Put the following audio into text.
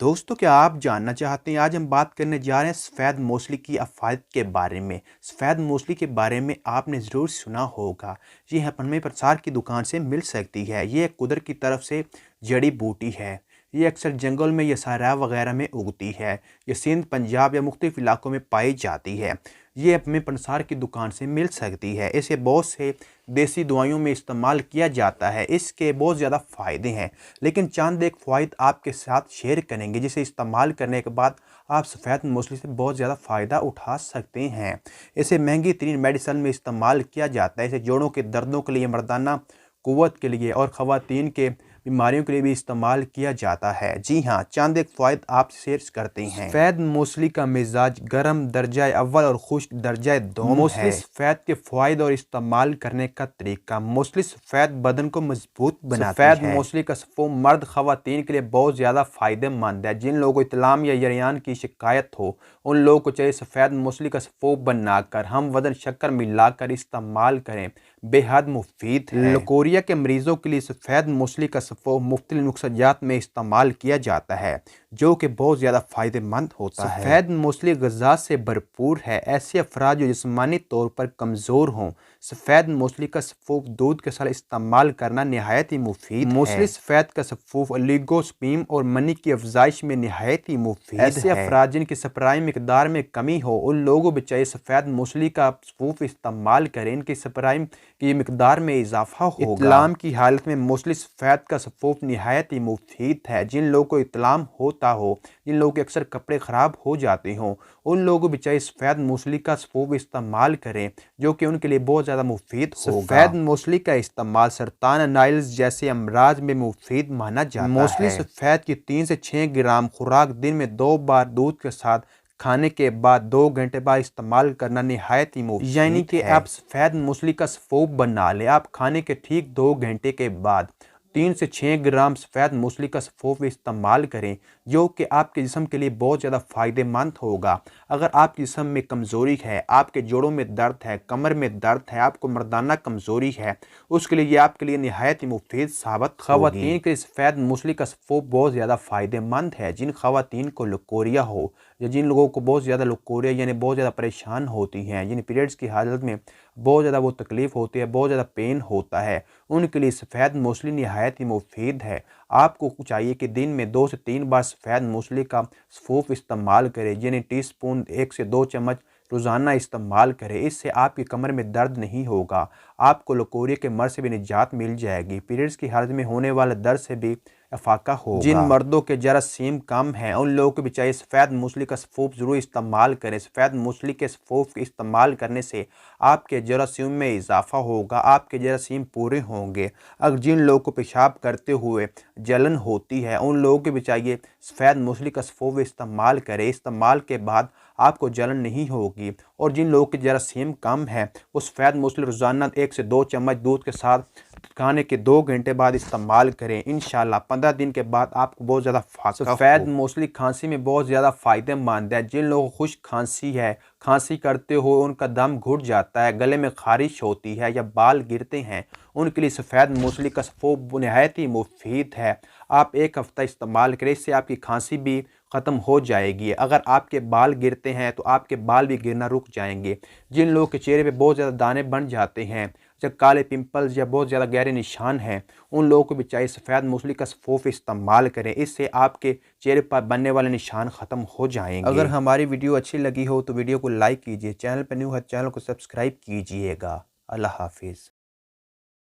दोस्तों, क्या आप जानना चाहते हैं? आज हम बात करने जा रहे हैं सफ़ेद मूसली की अफ़ायद के बारे में। सफ़ेद मूसली के बारे में आपने ज़रूर सुना होगा। ये हमें प्रसार की दुकान से मिल सकती है। ये कुदरत की तरफ से जड़ी बूटी है। ये अक्सर जंगल में या सहरा वगैरह में उगती है। ये सिंध, पंजाब या मुख्तलिफ इलाकों में पाई जाती है। ये हमें प्रसार की दुकान से मिल सकती है। इसे बहुत से देसी दवाइयों में इस्तेमाल किया जाता है। इसके बहुत ज़्यादा फ़ायदे हैं, लेकिन चंद एक फ़ायदे आपके साथ शेयर करेंगे जिसे इस्तेमाल करने के बाद आप सफ़ेद मूसली से बहुत ज़्यादा फ़ायदा उठा सकते हैं। इसे महंगी तरीन मेडिसिन में इस्तेमाल किया जाता है। इसे जोड़ों के दर्दों के लिए, मर्दाना क़ुव्वत के लिए और ख़वातीन के बीमारियों के लिए भी इस्तेमाल किया जाता है। जी हाँ, चंद एक फ़ायदे आप शेयर करते हैं। सफ़ेद मूसली का मिजाज गर्म दर्जा अव्वल और खुश्क दर्जा दोम है। सफ़ेद के फ़ायदे और इस्तेमाल करने का तरीका। मूसली सफ़ेद बदन को मजबूत बनाती है। सफ़ेद मूसली का सफ़ूफ मर्द ख़वातीन के लिए बहुत ज़्यादा फ़ायदेमंद है। जिन लोगों को इतलाम या यरियान की शिकायत हो, उन लोगों को चाहिए सफ़ेद मूसली का सफ़ूफ बनाकर हम वजन शक्कर मिलाकर इस्तेमाल करें। बेहद मुफीद है। लकोरिया के मरीजों के लिए सफ़ेद मूसली का सफ़ूफ मुख्तलिफ नुस्ख़ात में इस्तेमाल किया जाता है, जो कि बहुत ज़्यादा फ़ायदेमंद होता है। सफ़ेद मूसली ग़िज़ा से भरपूर है। ऐसे अफराद जो जिस्मानी तौर पर कमज़ोर हों, सफ़ेद मूसली का सफ़ूफ दूध के साथ इस्तेमाल करना नहायत ही मुफीद है। मूसली सफ़ेद का सफ़ूफ ओलिगोस्पर्म और मनी की अफजाइश में नहायत ही मुफीद है। ऐसे अफराद जिनकी स्पर्म मिकदार में कमी हो, उन लोगों को चाहिए सफ़ेद मूसली का सफ़ूफ इस्तेमाल करें। इनकी स्पर्म की मिकदार में इजाफा होगा। इतलाम की हालत में मूसली सफ़ेद का सफ़ूफ नहायत ही मुफीद है। जिन लोगों को इतलाम होता हो, जिन लोगों के अक्सर कपड़े ख़राब हो जाते हों, उन लोगों को भी चाहिए सफ़ेद मूसली का सफ़ूफ इस्तेमाल करें, जो कि उनके लिए बहुत ज़्यादा मुफीद होगा। सफ़ेद मूसली का इस्तेमाल सरतान नाइल्स जैसे अमराज में मुफीद माना जाता है। मूसली सफ़ेद की 3 से 6 ग्राम खुराक दिन में 2 बार दूध के साथ खाने के बाद 2 घंटे बाद इस्तेमाल करना नहायत ही मुफीद, यानी कि आप सफ़ेद मूसली का सफ़ूफ बना लें। आप खाने के ठीक 2 घंटे के बाद 3 से 6 ग्राम सफ़ेद मूसली का सफ़ूफ इस्तेमाल करें, जो कि आपके जिस्म के लिए बहुत ज़्यादा फ़ायदेमंद होगा। अगर आपके जिस्म में कमज़ोरी है, आपके जोड़ों में दर्द है, कमर में दर्द है, आपको मर्दाना कमज़ोरी है, उसके लिए ये आपके लिए नहायत ही मुफीद साबित होगी। ख़वातीन के सफ़ेद मूसली का सफ़ूफ बहुत ज़्यादा फ़ायदेमंद है। जिन ख़वातीन को लकोरिया हो या जिन लोगों को बहुत ज़्यादा लकोरिया यानी बहुत ज़्यादा परेशान होती हैं, यानी पीरियड्स की हालत में बहुत ज़्यादा वो तकलीफ़ होती है, बहुत ज़्यादा पेन होता है, उनके लिए सफ़ेद मूसली नहायत ही मुफीद है। आपको चाहिए कि दिन में 2 से 3 बार सफ़ेद मूसली का सफ़ूफ इस्तेमाल करें, यानी टीस्पून 1 से 2 चम्मच रोज़ाना इस्तेमाल करें। इससे आपकी कमर में दर्द नहीं होगा, आपको लकोरिया के मर्ज़ से भी निजात मिल जाएगी। पीरियड्स की हालत में होने वाले दर्द से भी अफाका होगा। जिन मर्दों के जरासीम कम हैं, उन लोगों को भी चाहिए सफ़ेद मूसली का सफ़ूफ ज़रूर इस्तेमाल करें। सफ़ेद मूसली के सफ़ूफ के इस्तेमाल करने से आपके जरासीम में इजाफा होगा, आपके जरासीम पूरे होंगे। अगर जिन लोगों को पेशाब करते हुए जलन होती है, उन लोगों को भी चाहिए सफ़ेद मूसली का सफ़ूफ इस्तेमाल करें। इस्तेमाल के बाद आपको जलन नहीं होगी। और जिन लोगों की जरासीम कम है, वो सफ़ेद मूसली रोज़ाना 1 से 2 चम्मच दूध के साथ खाने के 2 घंटे बाद इस्तेमाल करें। इंशाल्लाह 15 दिन के बाद आपको बहुत ज़्यादा फ़ायदा। सफ़ेद मूसली खांसी में बहुत ज़्यादा फ़ायदेमंद है। जिन लोगों को खुश्क खांसी है, खांसी करते हुए उनका दम घुट जाता है, गले में ख़ारिश होती है या बाल गिरते हैं, उनके लिए सफ़ेद मूसली का सफ़ूफ नहायत ही मुफीद है। आप 1 हफ़्ता इस्तेमाल करें, इससे आपकी खांसी भी ख़त्म हो जाएगी। अगर आपके बाल गिरते हैं तो आपके बाल भी गिरना रुक जाएंगे। जिन लोगों के चेहरे पे बहुत ज़्यादा दाने बन जाते हैं, जब काले पिंपल्स या बहुत ज़्यादा गहरे निशान हैं, उन लोगों को भी चाहिए सफ़ेद मूसली का सफ़ूफ इस्तेमाल करें। इससे आपके चेहरे पर बनने वाले निशान ख़त्म हो जाएंगे। अगर हमारी वीडियो अच्छी लगी हो तो वीडियो को लाइक कीजिए, चैनल पर न्यू है चैनल को सब्सक्राइब कीजिएगा। अल्लाह हाफिज़।